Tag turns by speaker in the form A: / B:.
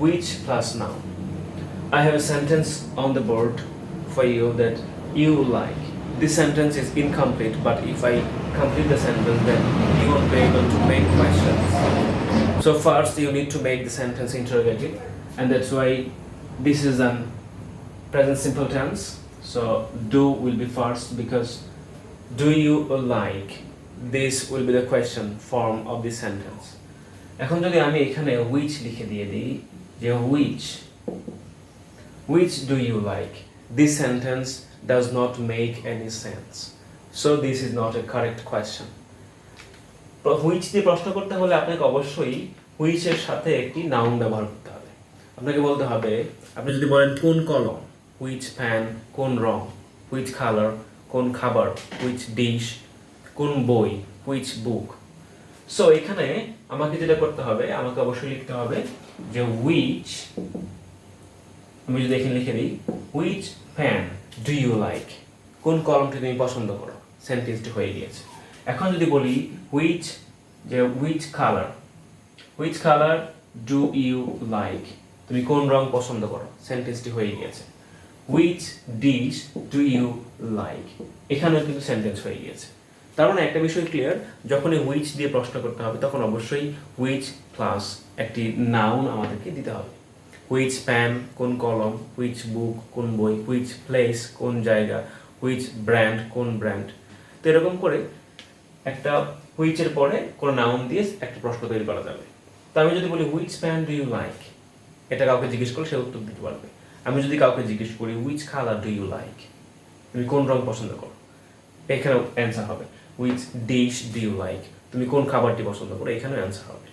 A: which plus noun. I have a sentence on the board for you that you like. This sentence is incomplete, but if I complete the sentence, then you won't be able to make questions. So first you need to make the sentence interrogative, and that's why this is an present simple tense. So do will be first, because do you like, this will be the question form of this sentence. এখন যদি আমি এখানে which লিখে দিয়ে দিই, যে which do you like, this sentence does not make any sense. So this is not a correct question. which দিয়ে প্রশ্ন করতে হলে আপনাকে অবশ্যই which এর সাথে একটি নাউন ব্যবহার করতে হবে। আপনাকে বলতে হবে, আপনি যদি বলেন কোন কলম, which pen, কোন রং, which color, কোন খাবার, which dish, কোন বই, which book. সো এখানে আমাকে যেটা করতে হবে, আমাকে অবশ্যই লিখতে হবে যে which, আমি যদি এখানে লিখে দিই which pen do you like, কোন কলমটি তুমি পছন্দ করো, সেন্টেন্সটি হয়ে গিয়েছে। এখন যদি বলি which color do you like, তুমি কোন রং পছন্দ করো, সেন্টেন্সটি হয়ে গিয়েছে। which dish do you like, এখানেও কিন্তু সেন্টেন্স হয়ে গিয়েছে। তার মানে একটা বিষয় ক্লিয়ার, যখনই which দিয়ে প্রশ্ন করতে হবে তখন অবশ্যই which প্লাস একটি নাউন আমাদেরকে দিতে হবে। which pen, কোন কলম, which book, কোন বই, which place, কোন জায়গা, which brand, কোন ব্র্যান্ড। তো এরকম করে একটা which এর পরে কোনো নাউন দিয়ে একটা প্রশ্ন তৈরি করা যাবে। তো আমি যদি বলি which pen do you like, এটা কাউকে জিজ্ঞেস করলে সে উত্তর দিতে পারবে। আমি যদি কাউকে জিজ্ঞেস করি which color do you like, তুমি কোন রং পছন্দ করো, এখানেও অ্যান্সার হবে which dish do you like, তুমি কোন খাবারটি পছন্দ করো, এখানেও অ্যান্সার হবে।